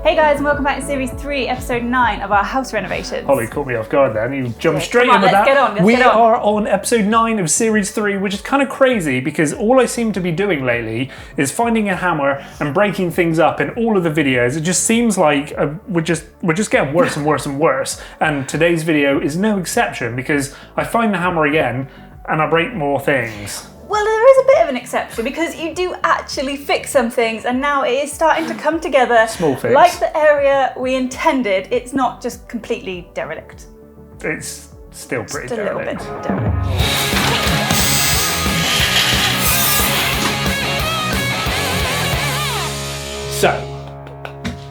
Hey guys, and welcome back to Series 3, Episode 9 of our house renovations. Holly caught me off guard then. You jumped straight come on, in with let's that. get on, let's we get on. are on Episode 9 of Series 3, which is kind of crazy because all I seem to be doing lately is finding a hammer and breaking things up in all of the videos. It just seems like we're just getting worse and worse and worse. And today's video is no exception because I find the hammer again and I break more things. Well, there is a bit of an exception because you do actually fix some things and now it is starting to come together. Small fix. Like the area we intended. It's not just completely derelict. It's still pretty Just a little bit derelict. derelict. So,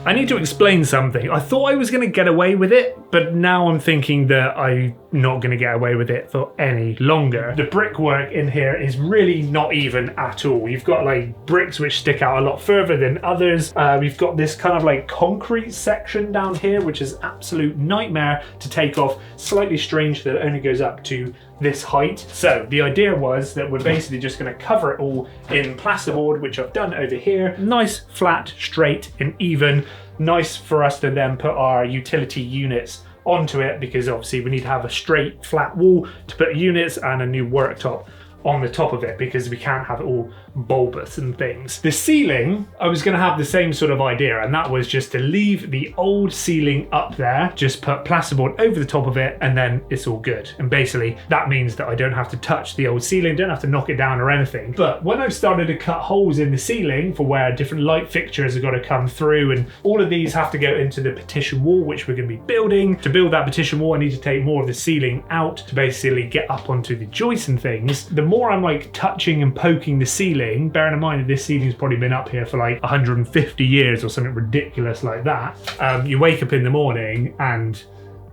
I need to explain something. I thought I was going to get away with it, but now I'm thinking that I'm not going to get away with it for any longer. The brickwork in here is really not even at all. You've got like bricks which stick out a lot further than others. We've got this kind of like concrete section down here, which is absolute nightmare to take off. Slightly strange that it only goes up to this height. So the idea was that we're basically just going to cover it all in plasterboard, which I've done over here. Nice, flat, straight and even. Nice for us to then put our utility units onto it because obviously we need to have a straight, flat wall to put units and a new worktop on the top of it because we can't have it all bulbous and things. The ceiling, I was going to have the same sort of idea, and that was just to leave the old ceiling up there, just put plasterboard over the top of it, and then it's all good. And basically that means that I don't have to touch the old ceiling, don't have to knock it down or anything. But when I've started to cut holes in the ceiling for where different light fixtures have got to come through, and all of these have to go into the partition wall, which we're going to be building. To build that partition wall, I need to take more of the ceiling out to basically get up onto the joists and things. The more I'm like touching and poking the ceiling, bearing in mind that this ceiling's probably been up here for like 150 years or something ridiculous like that, you wake up in the morning and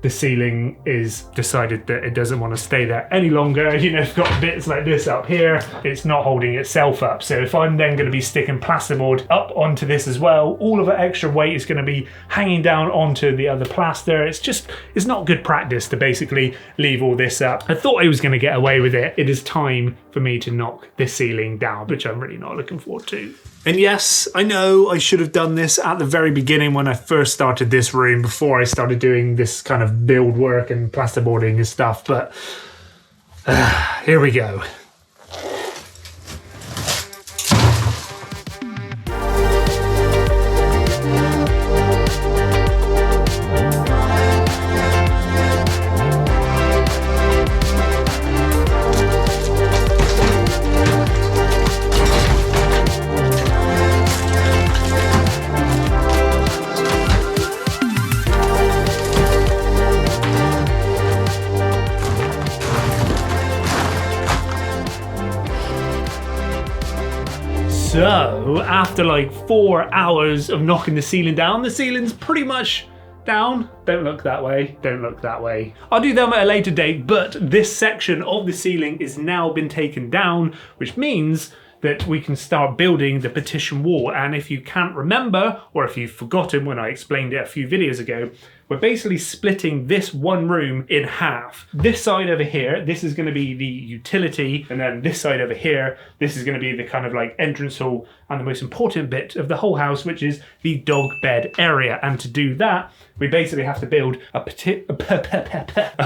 the ceiling is decided that it doesn't want to stay there any longer. You know, it's got bits like this up here. It's not holding itself up. So if I'm then going to be sticking plasterboard up onto this as well, all of the extra weight is going to be hanging down onto the other plaster. It's not good practice to basically leave all this up. I thought I was going to get away with it. It is time for me to knock this ceiling down, which I'm really not looking forward to. And yes, I know I should have done this at the very beginning when I first started this room, before I started doing this kind of build work and plasterboarding and stuff, but here we go. So, after like 4 hours of knocking the ceiling down, the ceiling's pretty much down. Don't look that way, don't look that way. I'll do them at a later date, but this section of the ceiling is now been taken down, which means that we can start building the partition wall. And if you can't remember, or if you've forgotten when I explained it a few videos ago, we're basically splitting this one room in half. This side over here, this is going to be the utility, and then this side over here, this is going to be the kind of like entrance hall and the most important bit of the whole house, which is the dog bed area. And to do that, we basically have to build a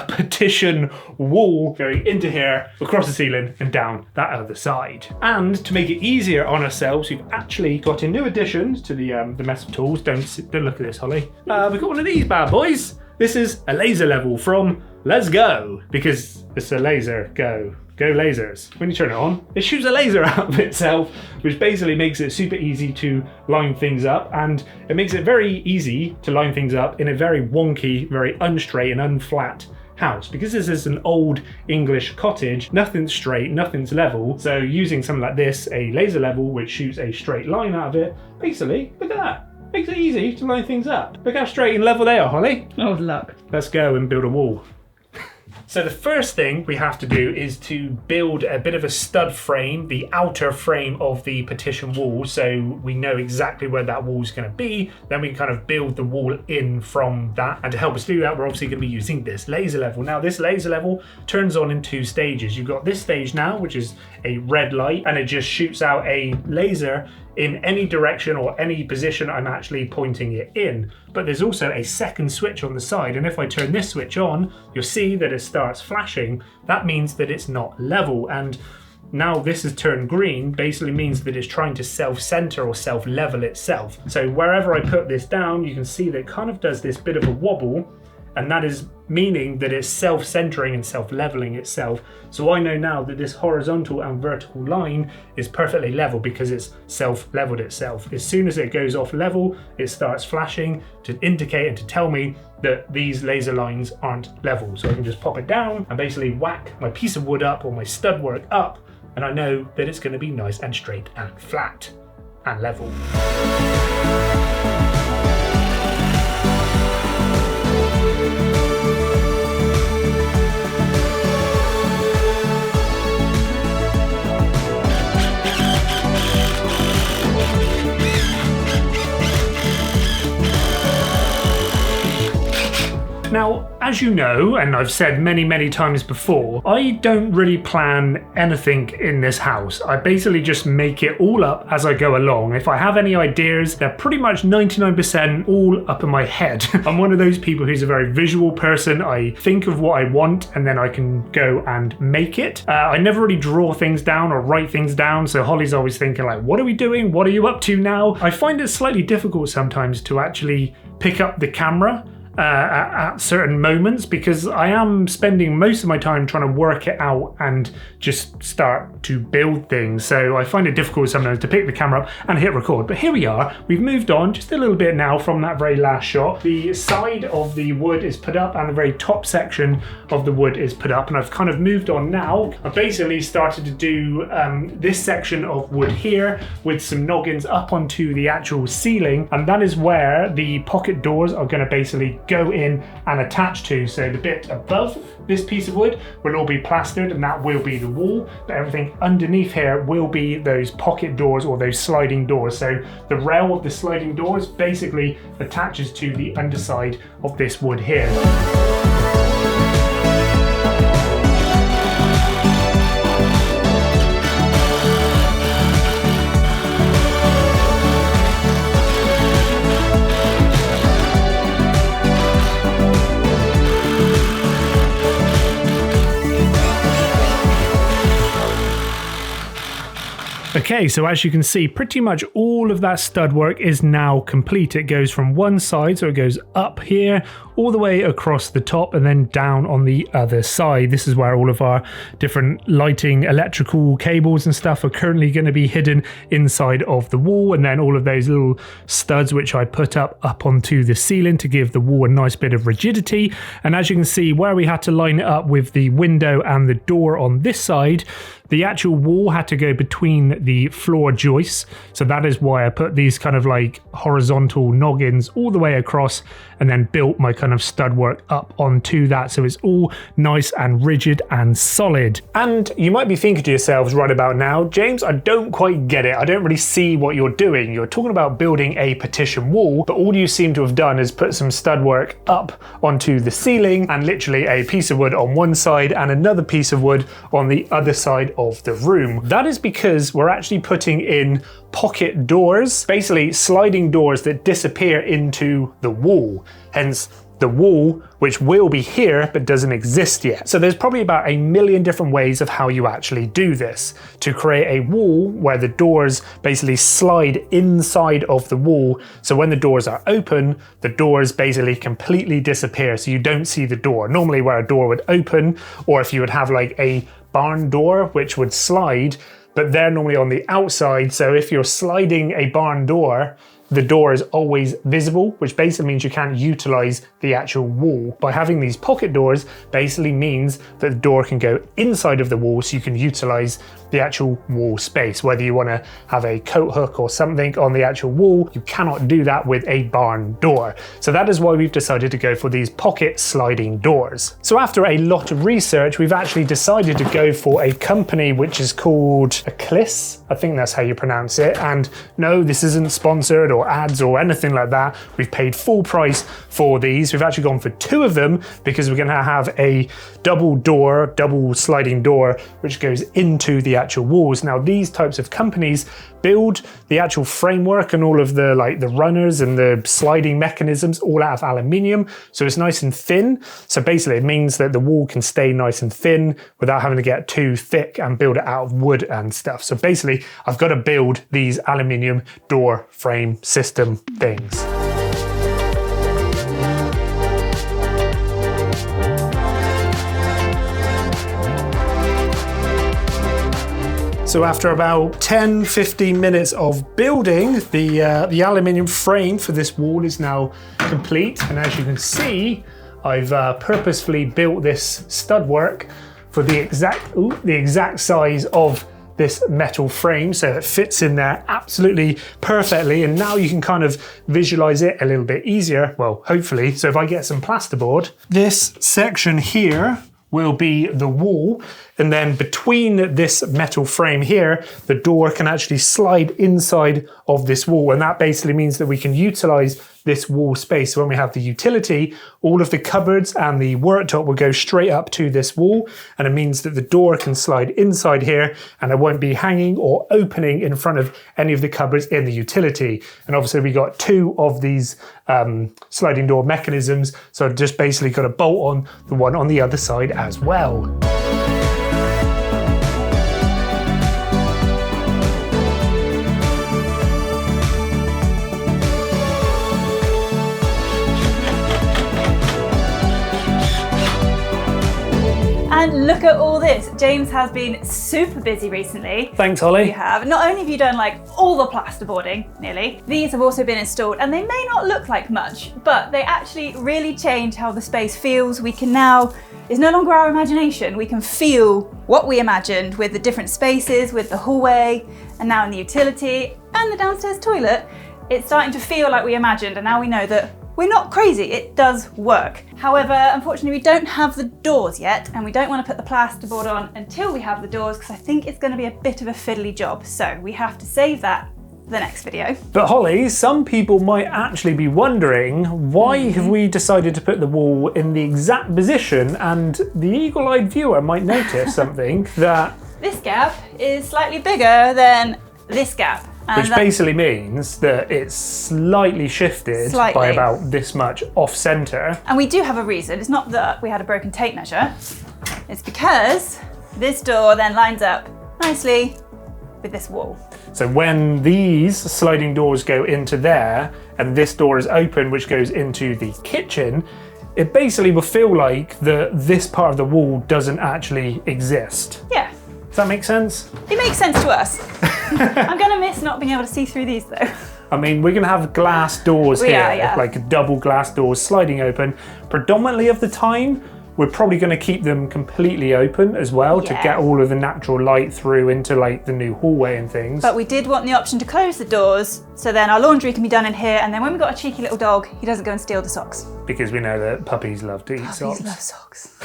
partition wall going into here, across the ceiling and down that other side. And to make it easier on ourselves, we've actually got a new addition to the mess of tools. Don't look at this, Holly. We've got one of these bad boys. This is a laser level from Let's Go, because it's a laser. Go lasers. When you turn it on, it shoots a laser out of itself, which basically makes it super easy to line things up, and it makes it very easy to line things up in a very wonky, very unstraight and unflat house. Because this is an old English cottage, nothing's straight, nothing's level. So using something like this, a laser level which shoots a straight line out of it, basically, look at that. Makes it easy to line things up. Look how straight and level they are, Holly. Oh, luck. Let's go and build a wall. So the first thing we have to do is to build a bit of a stud frame, the outer frame of the partition wall, so we know exactly where that wall is going to be. Then we can kind of build the wall in from that. And to help us do that, we're obviously going to be using this laser level. Now this laser level turns on in 2 stages. You've got this stage now, which is a red light, and it just shoots out a laser in any direction or any position I'm actually pointing it in. But there's also a second switch on the side, and if I turn this switch on, you'll see that it starts flashing. That means that it's not level, and now this has turned green, basically means that it's trying to self-center or self-level itself. So wherever I put this down, you can see that it kind of does this bit of a wobble, and that is meaning that it's self-centering and self-leveling itself. So I know now that this horizontal and vertical line is perfectly level because it's self-leveled itself. As soon as it goes off level, it starts flashing to indicate and to tell me that these laser lines aren't level. So I can just pop it down and basically whack my piece of wood up or my stud work up, and I know that it's going to be nice and straight and flat and level. Now, as you know, and I've said many times before, I don't really plan anything in this house. I basically just make it all up as I go along. If I have any ideas, they're pretty much 99% all up in my head. I'm one of those people who's a very visual person. I think of what I want and then I can go and make it. I never really draw things down or write things down, so Hollie's always thinking like, what are we doing? What are you up to now? I find it slightly difficult sometimes to actually pick up the camera at certain moments, because I am spending most of my time trying to work it out and just start to build things. So I find it difficult sometimes to pick the camera up and hit record. But here we are, we've moved on just a little bit now from that very last shot. The side of the wood is put up and the very top section of the wood is put up, and I've kind of moved on now. I've basically started to do this section of wood here with some noggins up onto the actual ceiling, and that is where the pocket doors are going to basically go in and attach to. So the bit above this piece of wood will all be plastered and that will be the wall, but everything underneath here will be those pocket doors or those sliding doors. So the rail of the sliding doors basically attaches to the underside of this wood here. Okay, so as you can see, pretty much all of that stud work is now complete. It goes from one side, so it goes up here, all the way across the top and then down on the other side. This is where all of our different lighting, electrical cables and stuff are currently going to be hidden inside of the wall, and then all of those little studs which I put up onto the ceiling to give the wall a nice bit of rigidity. And as you can see, where we had to line it up with the window and the door on this side, the actual wall had to go between the floor joists. So that is why I put these kind of like horizontal noggins all the way across and then built my kind of stud work up onto that. So it's all nice and rigid and solid. And you might be thinking to yourselves right about now, James, I don't quite get it. I don't really see what you're doing. You're talking about building a partition wall, but all you seem to have done is put some stud work up onto the ceiling and literally a piece of wood on one side and another piece of wood on the other side of the room. That is because we're actually putting in pocket doors, basically sliding doors that disappear into the wall. Hence the wall, which will be here but doesn't exist yet. So there's probably about a million different ways of how you actually do this to create a wall where the doors basically slide inside of the wall. So when the doors are open, the doors basically completely disappear, so you don't see the door. Normally where a door would open, or if you would have like a barn door which would slide, but they're normally on the outside. So if you're sliding a barn door, the door is always visible, which basically means you can't utilize the actual wall. By having these pocket doors basically means that the door can go inside of the wall, so you can utilize the actual wall space. Whether you want to have a coat hook or something on the actual wall, you cannot do that with a barn door. So that is why we've decided to go for these pocket sliding doors. So after a lot of research, we've actually decided to go for a company which is called Eclis. I think that's how you pronounce it. And no, this isn't sponsored or or ads or anything like that. We've paid full price for these. We've actually gone for 2 of them because we're going to have a double sliding door which goes into the actual walls. Now these types of companies build the actual framework and all of the the runners and the sliding mechanisms all out of aluminium, so it's nice and thin. So basically it means that the wall can stay nice and thin without having to get too thick and build it out of wood and stuff. So basically I've got to build these aluminium door frame system things. So after about 10-15 minutes of building, the aluminium frame for this wall is now complete. And as you can see, I've purposefully built this stud work for the exact size of this metal frame, so it fits in there absolutely perfectly. And now you can kind of visualize it a little bit easier, well, hopefully. So if I get some plasterboard, this section here will be the wall, and then between this metal frame here, the door can actually slide inside of this wall, and that basically means that we can utilize this wall space. So when we have the utility, all of the cupboards and the worktop will go straight up to this wall, and it means that the door can slide inside here and it won't be hanging or opening in front of any of the cupboards in the utility. And obviously we got 2 of these sliding door mechanisms, so I've just basically got to bolt on the one on the other side as well. And look at all this. James has been super busy recently. Thanks, Holly. You have. Not only have you done all the plasterboarding, nearly, these have also been installed, and they may not look like much, but they actually really change how the space feels. We can now, it's no longer our imagination. We can feel what we imagined with the different spaces, with the hallway, and now in the utility and the downstairs toilet. It's starting to feel like we imagined, and now we know that we're not crazy, it does work. However, unfortunately we don't have the doors yet, and we don't want to put the plasterboard on until we have the doors, because I think it's going to be a bit of a fiddly job. So we have to save that for the next video. But Holly, some people might actually be wondering, why have we decided to put the wall in the exact position, and the eagle-eyed viewer might notice something that... This gap is slightly bigger than this gap. Which basically means that it's slightly shifted by about this much off center. And we do have a reason. It's not that we had a broken tape measure. It's because this door then lines up nicely with this wall. So when these sliding doors go into there and this door is open, which goes into the kitchen, it basically will feel like this part of the wall doesn't actually exist. Yeah. Does that make sense? It makes sense to us. I'm gonna miss not being able to see through these though. I mean, we're gonna have glass doors here, like double glass doors sliding open. Predominantly of the time, we're probably gonna keep them completely open as well to get all of the natural light through into the new hallway and things. But we did want the option to close the doors, so then our laundry can be done in here, and then when we've got a cheeky little dog, he doesn't go and steal the socks. Because we know that puppies love to eat socks. Puppies love socks.